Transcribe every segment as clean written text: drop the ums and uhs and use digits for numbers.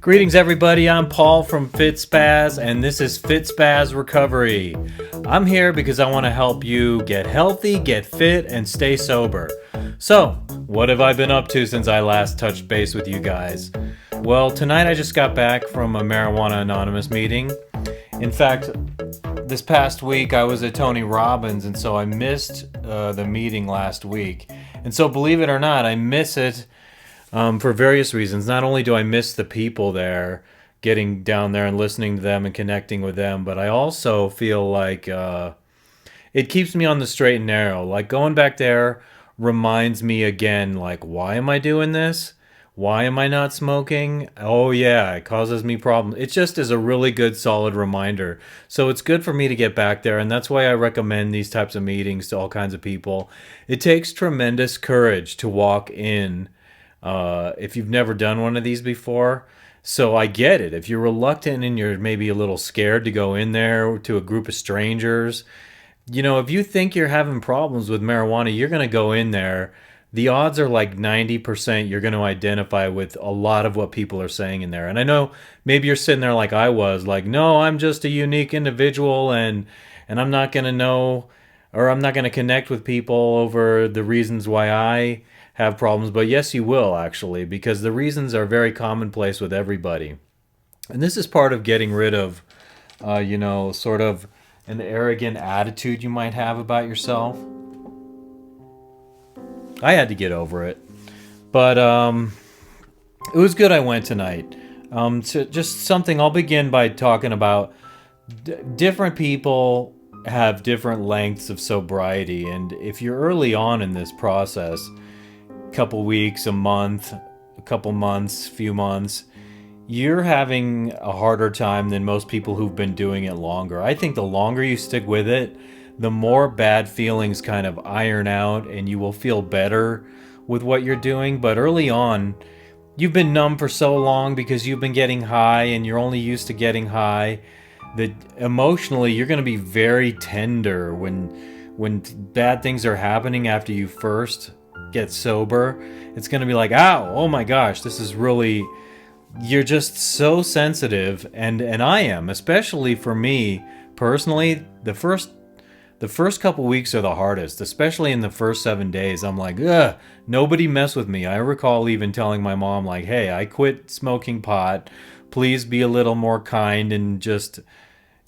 Greetings, everybody. I'm Paul from FitSpaz, and this is FitSpaz Recovery. I'm here because I want to help you get healthy, get fit, and stay sober. So, what have I been up to since I last touched base with you guys? Well, tonight I just got back from a Marijuana Anonymous meeting. In fact, this past week I was at Tony Robbins, and so I missed the meeting last week. And so, believe it or not, I miss it for various reasons. Not only do I miss the people there, getting down there and listening to them and connecting with them, but I also feel like it keeps me on the straight and narrow. Like, going back there reminds me again, like, why am I doing this? Why am I not smoking? Oh yeah, it causes me problems. It just is a really good, solid reminder. So it's good for me to get back there, and that's why I recommend these types of meetings to all kinds of people. It takes tremendous courage to walk in if you've never done one of these before. So I get it. If you're reluctant and you're maybe a little scared to go in there to a group of strangers, if you think you're having problems with marijuana, you're going to go in there. The odds are like 90% you're going to identify with a lot of what people are saying in there. And I know maybe you're sitting there like I was, like, no, I'm just a unique individual, and I'm not going to know, or I'm not going to connect with people over the reasons why I have problems. But yes, you will, actually, because the reasons are very commonplace with everybody. And this is part of getting rid of, sort of an arrogant attitude you might have about yourself. I had to get over it. But it was good I went tonight. So just something, I'll begin by talking about different people have different lengths of sobriety. And if you're early on in this process, couple weeks, a month, a couple months, few months, you're having a harder time than most people who've been doing it longer. I think the longer you stick with it, the more bad feelings kind of iron out, and you will feel better with what you're doing. But early on, you've been numb for so long because you've been getting high, and you're only used to getting high, that emotionally you're going to be very tender when bad things are happening after you first get sober. It's going to be like, ow, oh my gosh, this is really, you're just so sensitive. And I am, especially for me personally, the first couple weeks are the hardest, especially in the first 7 days. I'm like, ugh, nobody mess with me. I recall even telling my mom, like, hey, I quit smoking pot. Please be a little more kind and just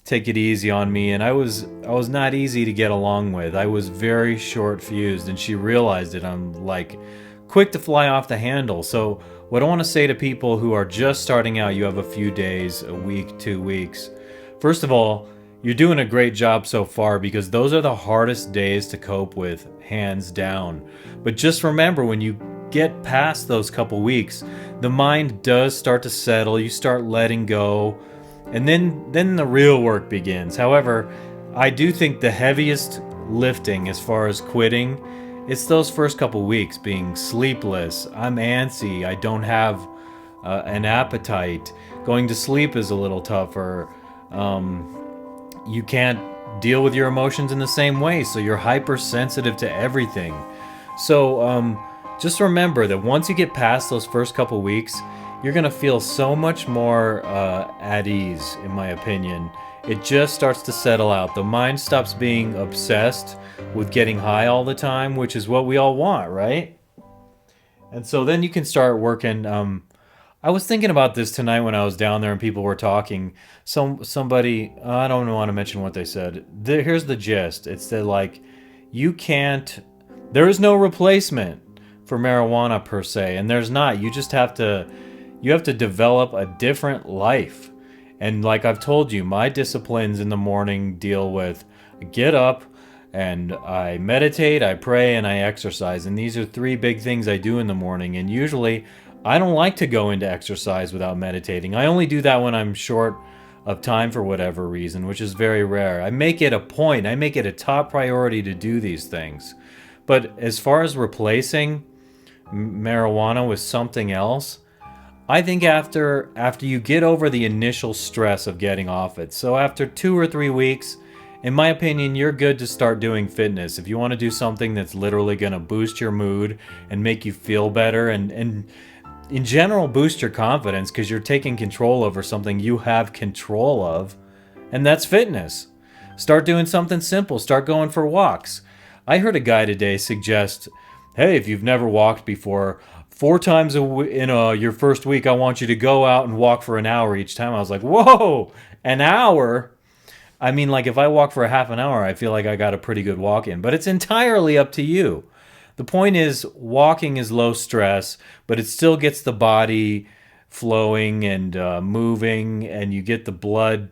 take it easy on me. And I was not easy to get along with. I was very short fused, and she realized it. I'm like quick to fly off the handle. So what I want to say to people who are just starting out, you have a few days, a week, 2 weeks. First of all, you're doing a great job so far, because those are the hardest days to cope with, hands down. But just remember, when you get past those couple weeks, the mind does start to settle. You start letting go, and then the real work begins. However, I do think the heaviest lifting as far as quitting, it's those first couple weeks, being sleepless. I'm antsy. I don't have an appetite. Going to sleep is a little tougher. You can't deal with your emotions in the same way, so you're hypersensitive to everything. So just remember that once you get past those first couple weeks, you're going to feel so much more at ease, in my opinion. It just starts to settle out. The mind stops being obsessed with getting high all the time, which is what we all want, right? And so then you can start working. I was thinking about this tonight when I was down there and people were talking. Somebody, I don't want to mention what they said. Here's the gist. It's that, like, there is no replacement for marijuana per se, and there's not. You just have to develop a different life. And like I've told you, my disciplines in the morning deal with get up and I meditate, I pray, and I exercise. And these are 3 big things I do in the morning. And usually I don't like to go into exercise without meditating. I only do that when I'm short of time for whatever reason, which is very rare. I make it a point. I make it a top priority to do these things. But as far as replacing marijuana with something else, I think after you get over the initial stress of getting off it, so after 2 or 3 weeks, in my opinion, you're good to start doing fitness. If you want to do something that's literally going to boost your mood and make you feel better, and in general boost your confidence because you're taking control over something you have control of, and that's fitness. Start doing something simple. Start going for walks. I heard a guy today suggest, hey, if you've never walked before, 4 times in your first week, I want you to go out and walk for an hour each time. I was like, whoa, an hour? I mean, like if I walk for a half an hour, I feel like I got a pretty good walk in, but it's entirely up to you. The point is, walking is low stress, but it still gets the body flowing and moving, and you get the blood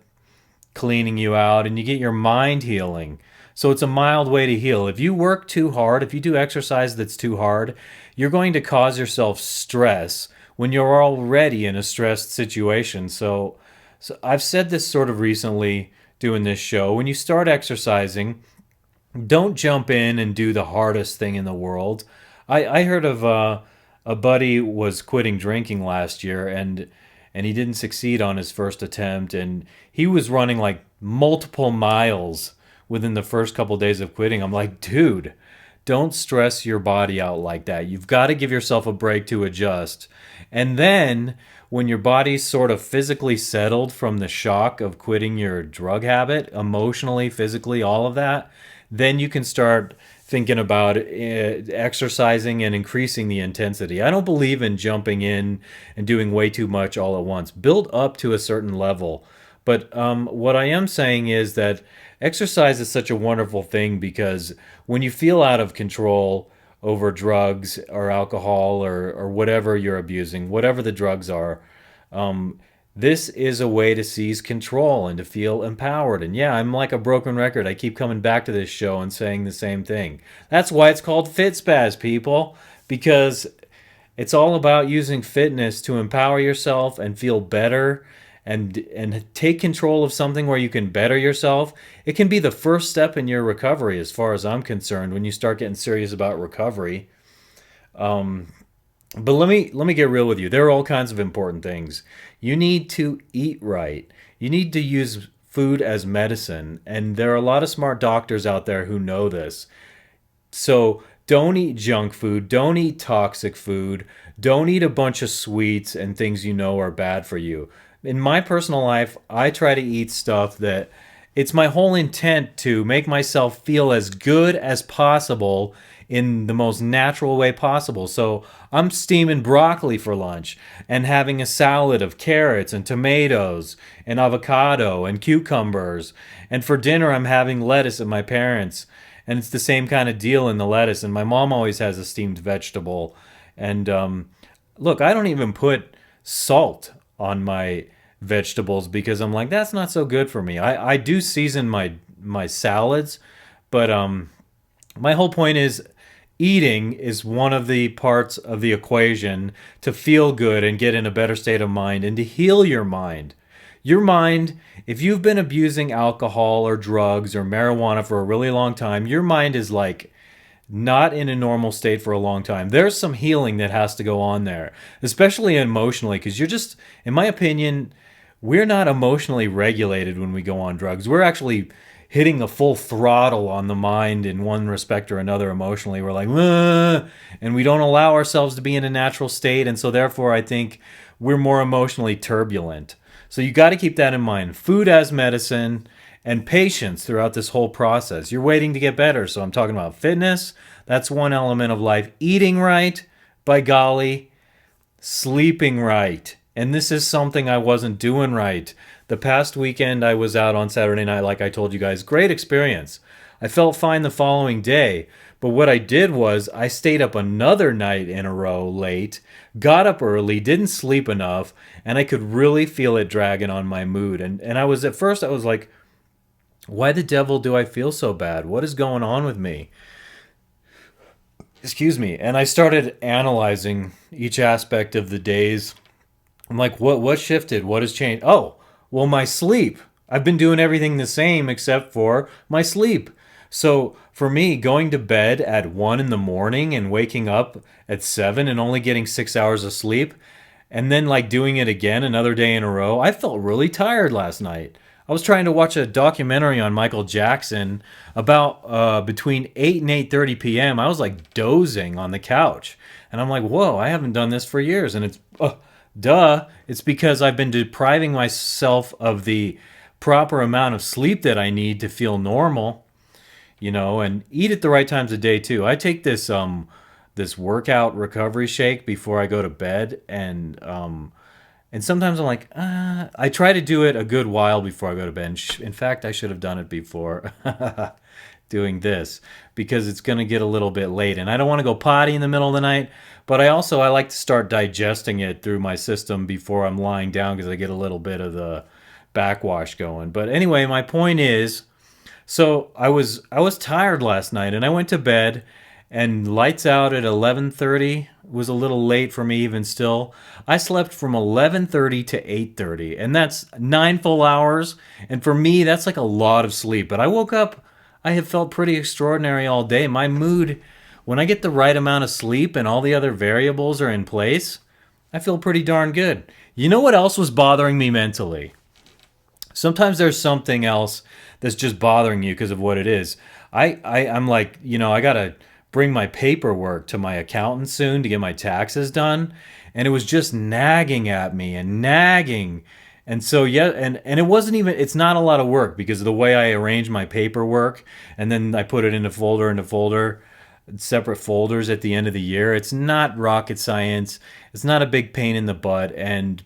cleaning you out, and you get your mind healing. So it's a mild way to heal. If you work too hard, if you do exercise that's too hard, you're going to cause yourself stress when you're already in a stressed situation. So I've said this sort of recently doing this show. When you start exercising, don't jump in and do the hardest thing in the world. I heard of a buddy was quitting drinking last year, and he didn't succeed on his first attempt, and he was running like multiple miles within the first couple days of quitting. I'm like, dude, don't stress your body out like that. You've got to give yourself a break to adjust. And then when your body's sort of physically settled from the shock of quitting your drug habit, emotionally, physically, all of that, then you can start thinking about exercising and increasing the intensity. I don't believe in jumping in and doing way too much all at once. Build up to a certain level. But what I am saying is that exercise is such a wonderful thing because when you feel out of control over drugs or alcohol or whatever you're abusing, whatever the drugs are, this is a way to seize control and to feel empowered. And yeah, I'm like a broken record. I keep coming back to this show and saying the same thing. That's why it's called FitSpaz, people, because it's all about using fitness to empower yourself and feel better and take control of something where you can better yourself. It can be the first step in your recovery as far as I'm concerned when you start getting serious about recovery. But let me get real with you. There are all kinds of important things. You need to eat right. You need to use food as medicine, and there are a lot of smart doctors out there who know this. So don't eat junk food, don't eat toxic food, don't eat a bunch of sweets and things you know are bad for you. In my personal life, I try to eat stuff that it's my whole intent to make myself feel as good as possible in the most natural way possible. So I'm steaming broccoli for lunch and having a salad of carrots and tomatoes and avocado and cucumbers. And for dinner, I'm having lettuce at my parents'. And it's the same kind of deal in the lettuce. And my mom always has a steamed vegetable. And look, I don't even put salt on my vegetables because I'm like, that's not so good for me. I do season my salads, but my whole point is eating is one of the parts of the equation to feel good and get in a better state of mind and to heal your mind. Your mind, if you've been abusing alcohol or drugs or marijuana for a really long time, your mind is like not in a normal state for a long time. There's some healing that has to go on there, especially emotionally, because you're just, in my opinion, we're not emotionally regulated when we go on drugs. We're actually hitting a full throttle on the mind in one respect or another emotionally. We're like, and we don't allow ourselves to be in a natural state. And so therefore, I think we're more emotionally turbulent. So you got to keep that in mind. Food as medicine and patience throughout this whole process. You're waiting to get better. So I'm talking about fitness. That's one element of life. Eating right, by golly, sleeping right. And this is something I wasn't doing right. The past weekend, I was out on Saturday night, like I told you guys. Great experience. I felt fine the following day. But what I did was I stayed up another night in a row late, got up early, didn't sleep enough, and I could really feel it dragging on my mood. And I was, at first, I was like, why the devil do I feel so bad? What is going on with me? Excuse me. And I started analyzing each aspect of the days. I'm like, what shifted? What has changed? Oh, well, my sleep. I've been doing everything the same except for my sleep. So for me, going to bed at 1 in the morning and waking up at 7 and only getting 6 hours of sleep, and then like doing it again another day in a row, I felt really tired last night. I was trying to watch a documentary on Michael Jackson about between 8 and 8:30 p.m. I was like dozing on the couch. And I'm like, "Whoa, I haven't done this for years." And it's duh, it's because I've been depriving myself of the proper amount of sleep that I need to feel normal, and eat at the right times of day too. I take this workout recovery shake before I go to bed, and sometimes I'm like, I try to do it a good while before I go to bed. In fact, I should have done it before doing this because it's going to get a little bit late, and I don't want to go potty in the middle of the night. But I like to start digesting it through my system before I'm lying down because I get a little bit of the backwash going. But anyway, my point is, so I was tired last night, and I went to bed, and lights out at 11:30 was a little late for me even still. I slept from 11:30 to 8:30, and that's 9 full hours, and for me that's like a lot of sleep. But I woke up, I have felt pretty extraordinary all day. My mood, when I get the right amount of sleep and all the other variables are in place, I feel pretty darn good. You know what else was bothering me mentally? Sometimes there's something else that's just bothering you because of what it is. I'm like, I gotta bring my paperwork to my accountant soon to get my taxes done, and it was just nagging at me and nagging. And so yeah, and it wasn't even, it's not a lot of work because of the way I arrange my paperwork, and then I put it into folder, separate folders at the end of the year. It's not rocket science. It's not a big pain in the butt,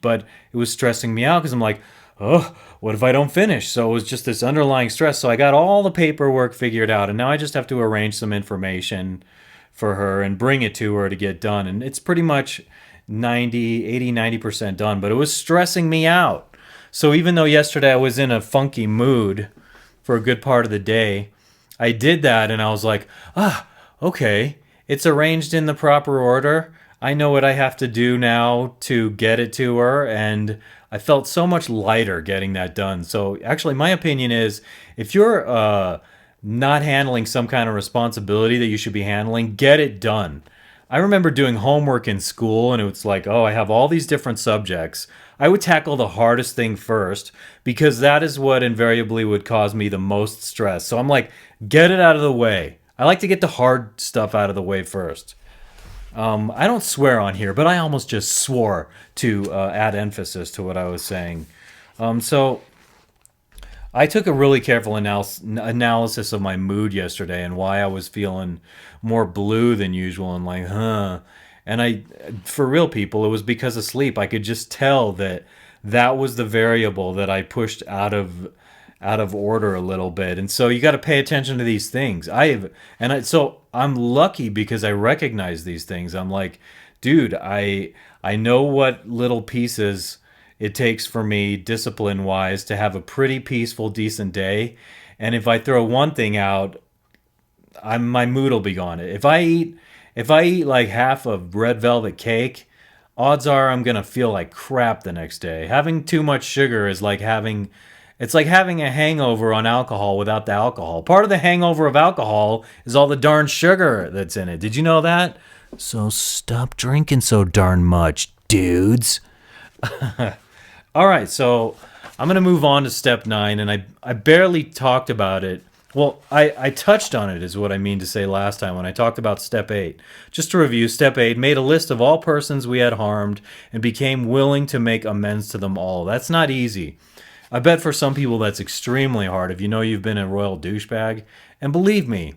but it was stressing me out because I'm like, oh, what if I don't finish? So it was just this underlying stress. So I got all the paperwork figured out, and now I just have to arrange some information for her and bring it to her to get done. And it's pretty much 90% done, but it was stressing me out. So even though yesterday I was in a funky mood for a good part of the day, I did that, and I was like, okay, it's arranged in the proper order. I know what I have to do now to get it to her, and I felt so much lighter getting that done. So actually, my opinion is, if you're not handling some kind of responsibility that you should be handling, get it done. I remember doing homework in school, and it was like, oh, I have all these different subjects. I would tackle the hardest thing first because that is what invariably would cause me the most stress. So I'm like, get it out of the way. I like to get the hard stuff out of the way first. I don't swear on here, but I almost just swore to add emphasis to what I was saying. So I took a really careful analysis of my mood yesterday and why I was feeling more blue than usual and like, And for real people, it was because of sleep. I could just tell that was the variable that I pushed out of order a little bit. And so you got to pay attention to these things. So I'm lucky because I recognize these things. I'm like, dude, I know what little pieces it takes for me discipline wise to have a pretty peaceful, decent day. And if I throw one thing out, my mood will be gone. If I eat like half a red velvet cake, odds are I'm gonna feel like crap the next day. Having too much sugar is like having a hangover on alcohol without the alcohol. Part of the hangover of alcohol is all the darn sugar that's in it. Did you know that? So stop drinking so darn much, dudes. All right, so I'm going to move on to step 9, and I barely talked about it. Well, I touched on it is what I mean to say last time when I talked about step 8. Just to review, step 8, made a list of all persons we had harmed and became willing to make amends to them all. That's not easy. I bet for some people that's extremely hard if you know you've been a royal douchebag. And believe me,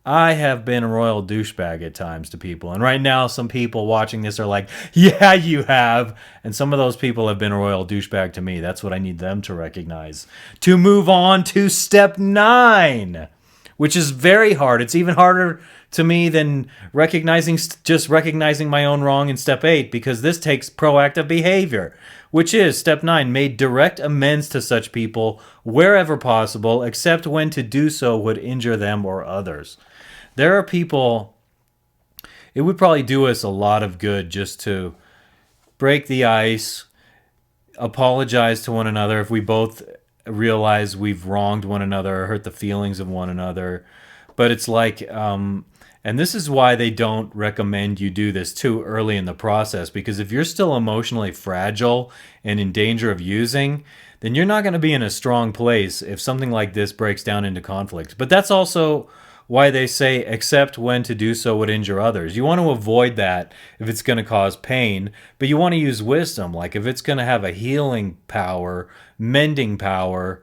I have been a royal douchebag at times to people. And right now, some people watching this are like, yeah, you have. And some of those people have been a royal douchebag to me. That's what I need them to recognize. To move on to step 9, which is very hard. It's even harder to me than just recognizing my own wrong in step 8, because this takes proactive behavior, which is step 9, made direct amends to such people wherever possible, except when to do so would injure them or others. There are people, it would probably do us a lot of good just to break the ice, apologize to one another if we both realize we've wronged one another or hurt the feelings of one another. But it's like, And this is why they don't recommend you do this too early in the process, because if you're still emotionally fragile and in danger of using, then you're not going to be in a strong place if something like this breaks down into conflict. But that's also why they say except when to do so would injure others. You want to avoid that if it's going to cause pain, but you want to use wisdom. Like if it's going to have a healing power, mending power,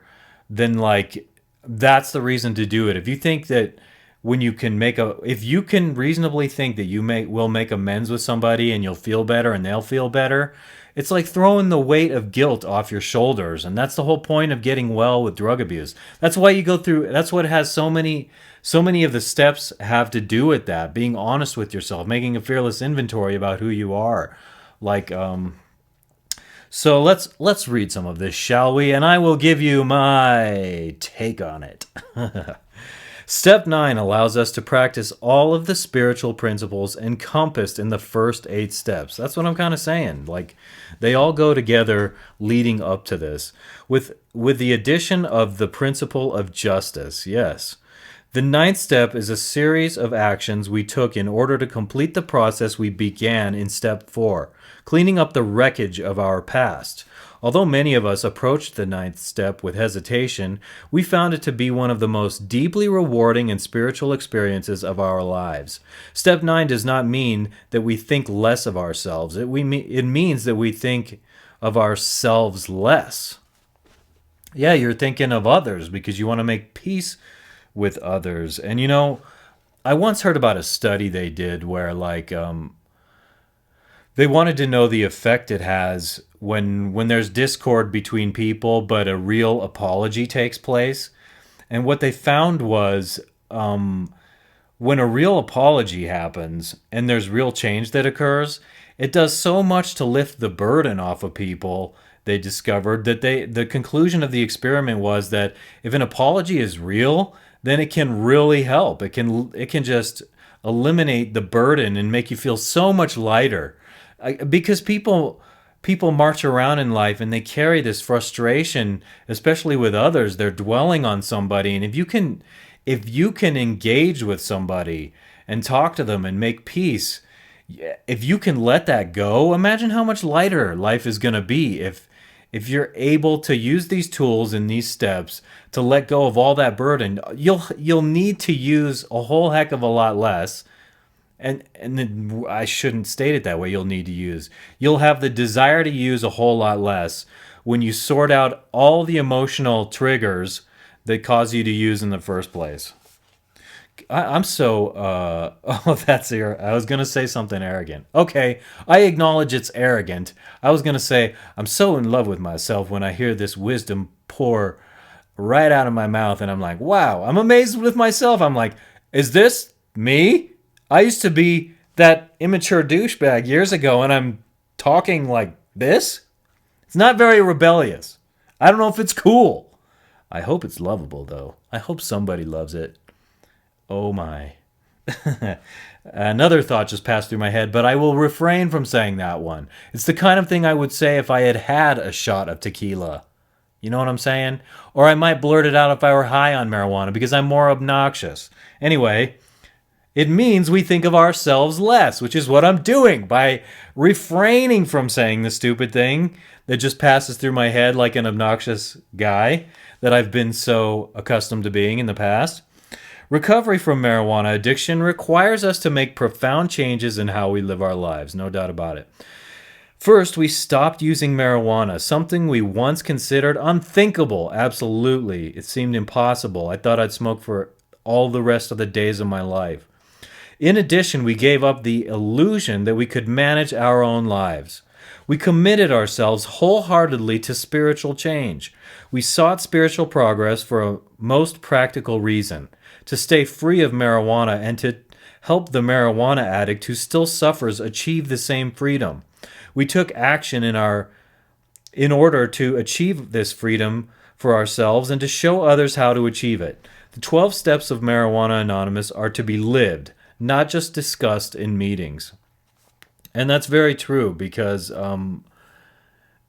then like that's the reason to do it. If you think that when you can if you can reasonably think that will make amends with somebody and you'll feel better and they'll feel better, it's like throwing the weight of guilt off your shoulders. And that's the whole point of getting well with drug abuse. That's why you go through, that's what has so many of the steps have to do with that, being honest with yourself, making a fearless inventory about who you are. Like, so let's read some of this, shall we? And I will give you my take on it. Step 9 allows us to practice all of the spiritual principles encompassed in the first 8 steps. That's what I'm kind of saying. Like, they all go together leading up to this. With the addition of the principle of justice, yes. The 9th step is a series of actions we took in order to complete the process we began in step 4, cleaning up the wreckage of our past. Although many of us approached the 9th step with hesitation, we found it to be one of the most deeply rewarding and spiritual experiences of our lives. Step 9 does not mean that we think less of ourselves. It means that we think of ourselves less. Yeah, you're thinking of others because you want to make peace with others. And you know, I once heard about a study they did where like they wanted to know the effect it has when there's discord between people, but a real apology takes place. And what they found was when a real apology happens and there's real change that occurs, it does so much to lift the burden off of people. They discovered that the conclusion of the experiment was that if an apology is real, then it can really help. It can just eliminate the burden and make you feel so much lighter. Because people march around in life and they carry this frustration, especially with others. They're dwelling on somebody, and if you can engage with somebody and talk to them and make peace, if you can let that go, imagine how much lighter life is going to be if you're able to use these tools and these steps to let go of all that burden. You'll need to use a whole heck of a lot less. And then I shouldn't state it that way. You'll have the desire to use a whole lot less when you sort out all the emotional triggers that cause you to use in the first place. I'm so, oh, that's I was going to say something arrogant. Okay, I acknowledge it's arrogant. I was going to say, I'm so in love with myself when I hear this wisdom pour right out of my mouth. And I'm like, wow, I'm amazed with myself. I'm like, is this me? I used to be that immature douchebag years ago, and I'm talking like this? It's not very rebellious. I don't know if it's cool. I hope it's lovable, though. I hope somebody loves it. Oh my. Another thought just passed through my head, but I will refrain from saying that one. It's the kind of thing I would say if I had had a shot of tequila. You know what I'm saying? Or I might blurt it out if I were high on marijuana because I'm more obnoxious. Anyway, it means we think of ourselves less, which is what I'm doing by refraining from saying the stupid thing that just passes through my head like an obnoxious guy that I've been so accustomed to being in the past. Recovery from marijuana addiction requires us to make profound changes in how we live our lives, no doubt about it. First, we stopped using marijuana, something we once considered unthinkable. Absolutely. It seemed impossible. I thought I'd smoke for all the rest of the days of my life. In addition, we gave up the illusion that we could manage our own lives. We committed ourselves wholeheartedly to spiritual change. We sought spiritual progress for a most practical reason, to stay free of marijuana and to help the marijuana addict who still suffers achieve the same freedom. We took action in order to achieve this freedom for ourselves and to show others how to achieve it. The 12 steps of Marijuana Anonymous are to be lived, not just discussed in meetings. And that's very true because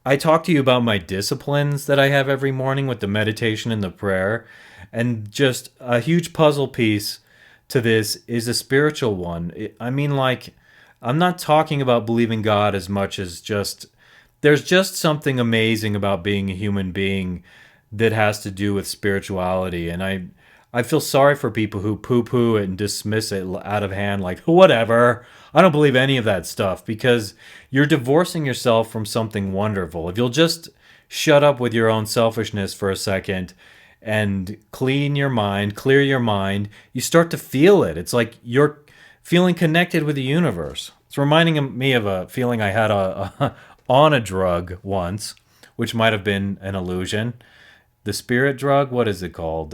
I talk to you about my disciplines that I have every morning with the meditation and the prayer. And just a huge puzzle piece to this is a spiritual one. I mean, like, I'm not talking about believing God as much as just there's just something amazing about being a human being that has to do with spirituality. And I feel sorry for people who poo-poo it and dismiss it out of hand, like, whatever. I don't believe any of that stuff, because you're divorcing yourself from something wonderful. If you'll just shut up with your own selfishness for a second and clear your mind, you start to feel it. It's like you're feeling connected with the universe. It's reminding me of a feeling I had on a drug once, which might have been an illusion. The spirit drug, what is it called?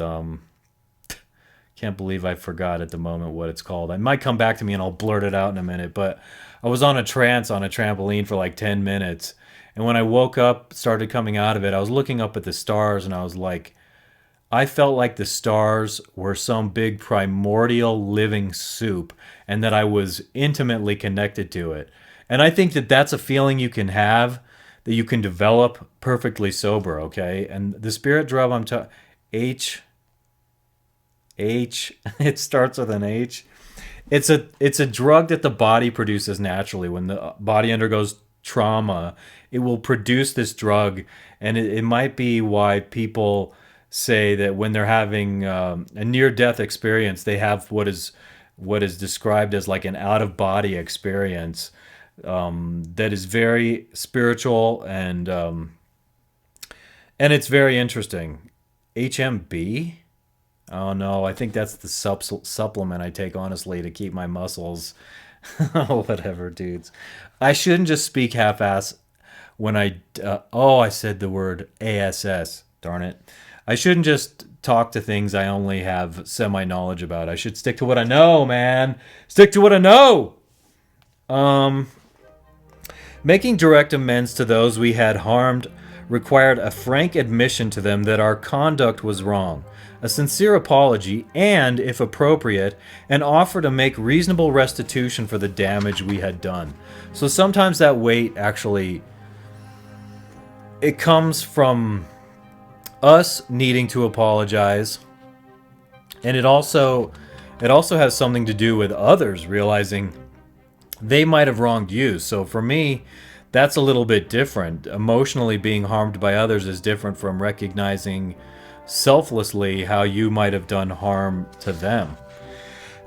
Can't believe I forgot at the moment what it's called. It might come back to me and I'll blurt it out in a minute. But I was on a trance on a trampoline for like 10 minutes. And when I woke up, started coming out of it, I was looking up at the stars and I was like, I felt like the stars were some big primordial living soup and that I was intimately connected to it. And I think that that's a feeling you can have, that you can develop perfectly sober, okay? And the spirit drug H, it starts with an H. It's a drug that the body produces naturally. When the body undergoes trauma, it will produce this drug, and it might be why people say that when they're having a near-death experience, they have what is described as like an out-of-body experience that is very spiritual and it's very interesting. HMB? Oh no, I think that's the supplement I take, honestly, to keep my muscles. Whatever, dudes. I shouldn't just speak half-ass when I said the word ASS. Darn it. I shouldn't just talk to things I only have semi-knowledge about. I should stick to what I know, man. Stick to what I know! Making direct amends to those we had harmed required a frank admission to them that our conduct was wrong, a sincere apology, and, if appropriate, an offer to make reasonable restitution for the damage we had done. So sometimes that weight actually, it comes from us needing to apologize, and it also has something to do with others realizing they might have wronged you. So for me, that's a little bit different. Emotionally being harmed by others is different from recognizing selflessly how you might have done harm to them.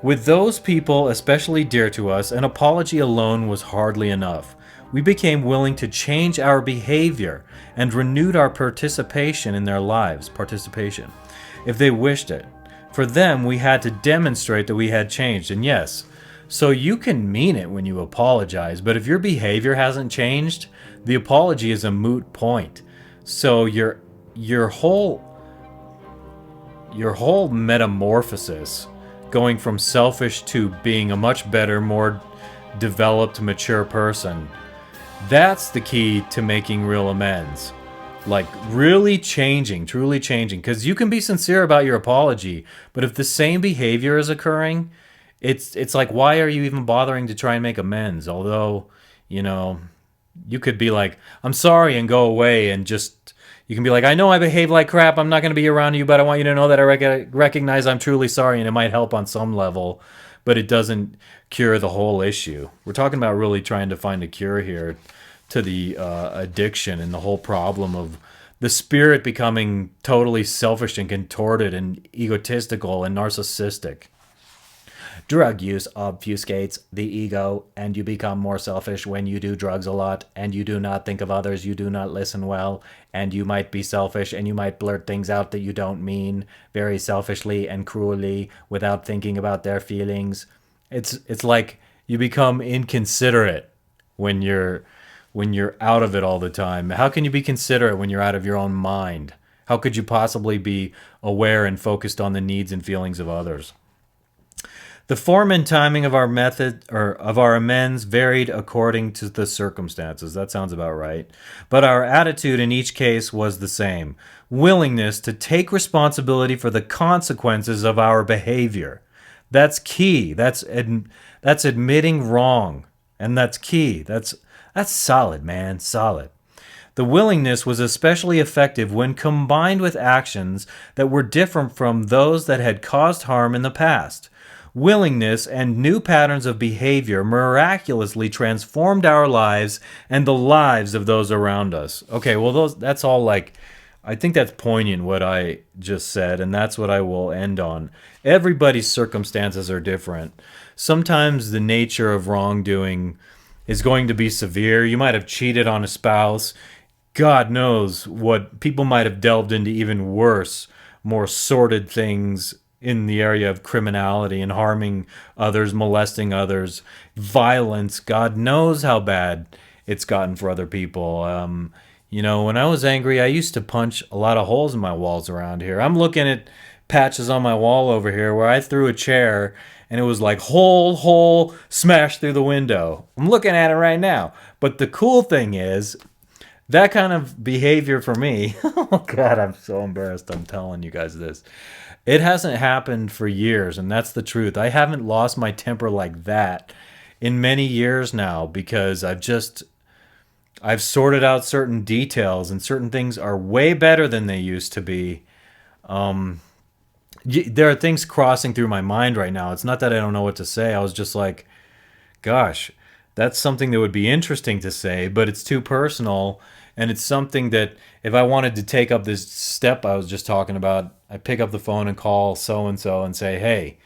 With those people especially dear to us, an apology alone was hardly enough. We became willing to change our behavior and renewed our participation in their lives, if they wished it. For them, we had to demonstrate that we had changed. And yes, so you can mean it when you apologize, but if your behavior hasn't changed, the apology is a moot point. So your whole metamorphosis, going from selfish to being a much better, more developed, mature person, that's the key to making real amends. Like really changing, truly changing. Because you can be sincere about your apology, but if the same behavior is occurring, it's like, why are you even bothering to try and make amends? Although, you could be like, I'm sorry, and go away, and just, you can be like, I know I behave like crap, I'm not going to be around you, but I want you to know that I recognize I'm truly sorry, and it might help on some level, but it doesn't cure the whole issue. We're talking about really trying to find a cure here to the addiction and the whole problem of the spirit becoming totally selfish and contorted and egotistical and narcissistic. Drug use obfuscates the ego, and you become more selfish when you do drugs a lot, and you do not think of others, you do not listen well, and you might be selfish, and you might blurt things out that you don't mean very selfishly and cruelly without thinking about their feelings. It's like you become inconsiderate when you're out of it all the time. How can you be considerate when you're out of your own mind? How could you possibly be aware and focused on the needs and feelings of others? The form and timing of our method or of our amends varied according to the circumstances. That sounds about right. But our attitude in each case was the same. Willingness to take responsibility for the consequences of our behavior. That's key. That's admitting wrong. And that's key. That's solid, man. Solid. The willingness was especially effective when combined with actions that were different from those that had caused harm in the past. willingness, and new patterns of behavior miraculously transformed our lives and the lives of those around us. Okay, well, that's all like, I think that's poignant what I just said, and that's what I will end on. Everybody's circumstances are different. Sometimes the nature of wrongdoing is going to be severe. You might have cheated on a spouse. God knows what people might have delved into even worse, more sordid things in the area of criminality and harming others, molesting others, violence. God knows how bad it's gotten for other people. When I was angry, I used to punch a lot of holes in my walls around here. I'm looking at patches on my wall over here where I threw a chair and it was like hole, smashed through the window. I'm looking at it right now. But the cool thing is, that kind of behavior for me, oh God, I'm so embarrassed I'm telling you guys this. It hasn't happened for years, and that's the truth. I haven't lost my temper like that in many years now because I've sorted out certain details, and certain things are way better than they used to be. There are things crossing through my mind right now. It's not that I don't know what to say. I was just like, gosh, that's something that would be interesting to say, but it's too personal. And it's something that if I wanted to take up this step I was just talking about, I pick up the phone and call so-and-so and say, hey,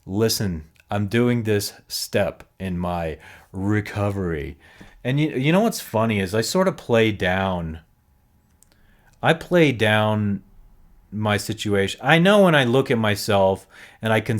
listen, I'm doing this step in my recovery. And you know what's funny is I sort of play down my situation. I know when I look at myself and I can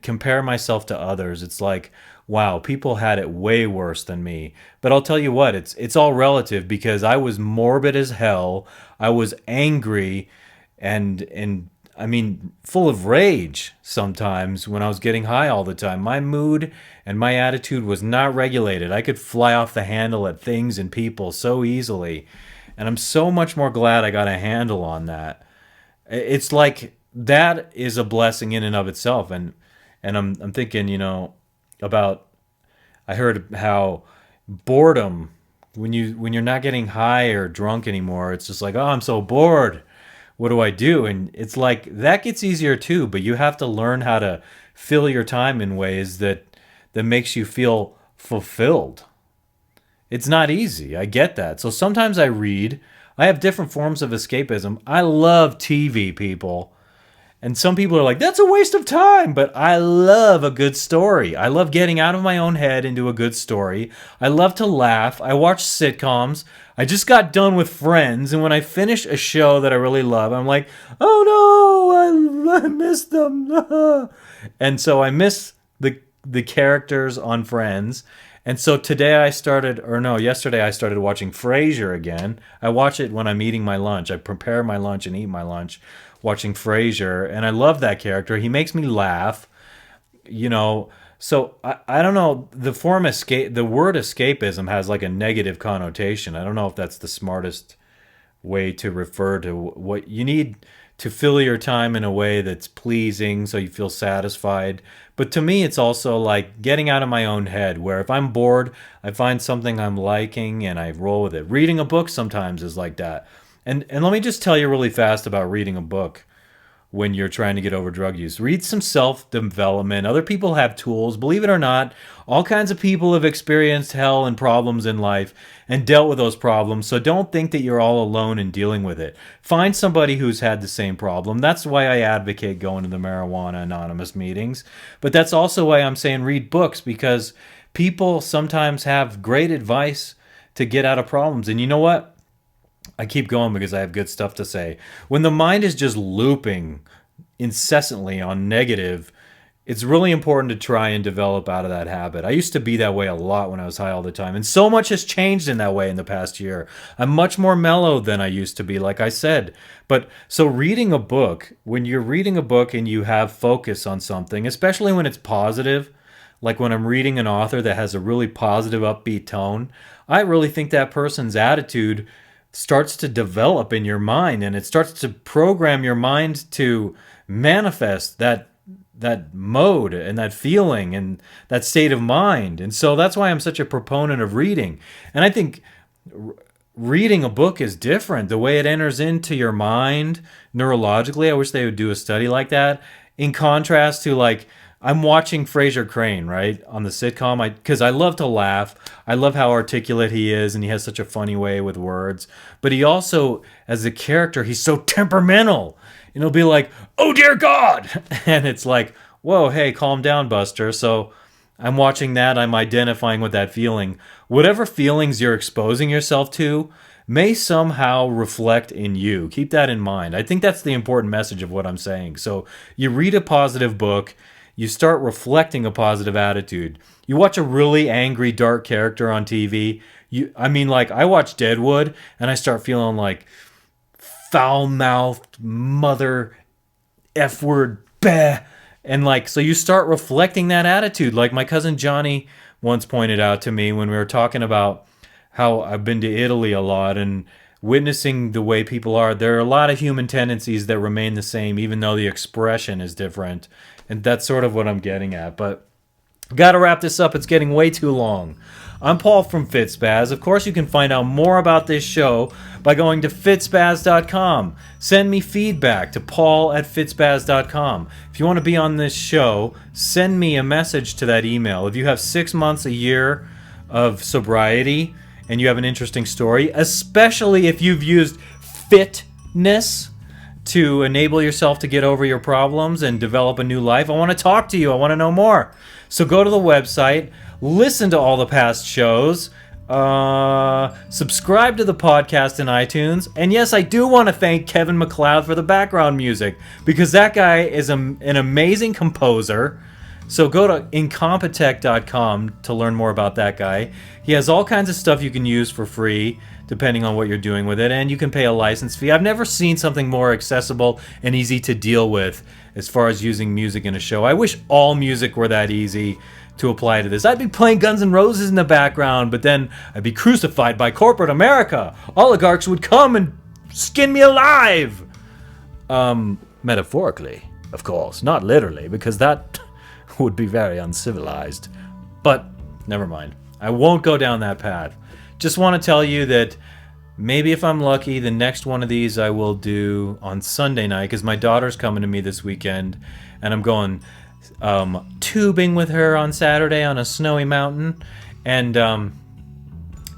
compare myself to others, it's like, wow, people had it way worse than me. But I'll tell you what, it's all relative because I was morbid as hell. I was angry and I mean, full of rage sometimes when I was getting high all the time. My mood and my attitude was not regulated. I could fly off the handle at things and people so easily. And I'm so much more glad I got a handle on that. It's like that is a blessing in and of itself. And I'm thinking, about, I heard how boredom, when you're not getting high or drunk anymore, it's just like, oh, I'm so bored. What do I do? And it's like that gets easier too, but you have to learn how to fill your time in ways that makes you feel fulfilled. It's not easy. I get that. So sometimes I read. I have different forms of escapism. I love TV, people. And some people are like, that's a waste of time. But I love a good story. I love getting out of my own head into a good story. I love to laugh. I watch sitcoms. I just got done with Friends. And when I finish a show that I really love, I'm like, oh no, I missed them. And so I miss the characters on Friends. And so yesterday I started watching Frasier again. I watch it when I'm eating my lunch. I prepare my lunch and eat my lunch watching Frasier, and I love that character. He makes me laugh, So I don't know, the word escapism has like a negative connotation. I don't know if that's the smartest way to refer to what you need to fill your time in a way that's pleasing so you feel satisfied. But to me, it's also like getting out of my own head, where if I'm bored, I find something I'm liking and I roll with it. Reading a book sometimes is like that. And let me just tell you really fast about reading a book when you're trying to get over drug use. Read some self-development. Other people have tools. Believe it or not, all kinds of people have experienced hell and problems in life and dealt with those problems. So don't think that you're all alone in dealing with it. Find somebody who's had the same problem. That's why I advocate going to the Marijuana Anonymous meetings. But that's also why I'm saying read books, because people sometimes have great advice to get out of problems. And you know what? I keep going because I have good stuff to say. When the mind is just looping incessantly on negative, it's really important to try and develop out of that habit. I used to be that way a lot when I was high all the time, and so much has changed in that way in the past year. I'm much more mellow than I used to be, like I said. But so reading a book, when you're reading a book and you have focus on something, especially when it's positive, like when I'm reading an author that has a really positive, upbeat tone, I really think that person's attitude starts to develop in your mind, and it starts to program your mind to manifest that mode and that feeling and that state of mind. And so that's why I'm such a proponent of reading. And I think reading a book is different. The way it enters into your mind neurologically, I wish they would do a study like that, in contrast to like I'm watching Fraser Crane, right, on the sitcom, because I love to laugh. I love how articulate he is, and he has such a funny way with words. But he also, as a character, he's so temperamental. And he'll be like, "Oh dear God," and it's like, "Whoa, hey, calm down, Buster." So I'm watching that. I'm identifying with that feeling. Whatever feelings you're exposing yourself to may somehow reflect in you. Keep that in mind. I think that's the important message of what I'm saying. So you read a positive book, you start reflecting a positive attitude. You watch a really angry, dark character on TV. Like I watch Deadwood and I start feeling like foul-mouthed mother F-word, bah. And like, so you start reflecting that attitude. Like my cousin Johnny once pointed out to me when we were talking about how I've been to Italy a lot and witnessing the way people are. There are a lot of human tendencies that remain the same, even though the expression is different. And that's sort of what I'm getting at. But got to wrap this up. It's getting way too long. I'm Paul from FitSpaz. Of course, you can find out more about this show by going to FitSpaz.com. Send me feedback to paul@fitspaz.com. If you want to be on this show, send me a message to that email. If you have 6 months, a year of sobriety, and you have an interesting story, especially if you've used fitness to enable yourself to get over your problems and develop a new life, I want to talk to you. I want to know more. So go to the website, listen to all the past shows, subscribe to the podcast in iTunes, and yes, I do want to thank Kevin MacLeod for the background music, because that guy is an amazing composer. So go to incompetech.com to learn more about that guy. He has all kinds of stuff you can use for free, depending on what you're doing with it, and you can pay a license fee. I've never seen something more accessible and easy to deal with as far as using music in a show. I wish all music were that easy to apply to this. I'd be playing Guns N' Roses in the background, but then I'd be crucified by corporate America. Oligarchs would come and skin me alive. Metaphorically, of course, not literally, because that would be very uncivilized. But never mind. I won't go down that path. Just want to tell you that maybe if I'm lucky, the next one of these I will do on Sunday night, because my daughter's coming to me this weekend, and I'm going tubing with her on Saturday on a snowy mountain. And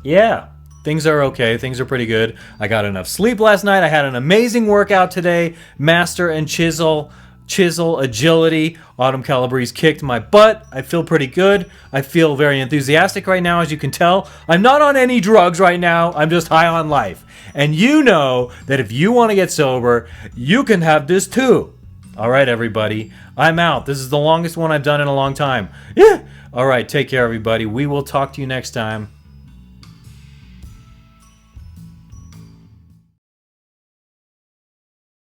yeah, things are okay. Things are pretty good. I got enough sleep last night. I had an amazing workout today. Master and chisel agility. Autumn Calabrese kicked my butt. I feel pretty good. I feel very enthusiastic right now, as you can tell. I'm not on any drugs right now. I'm just high on life. And you know that if you want to get sober, you can have this too. All right, everybody. I'm out. This is the longest one I've done in a long time. Yeah. All right. Take care, everybody. We will talk to you next time.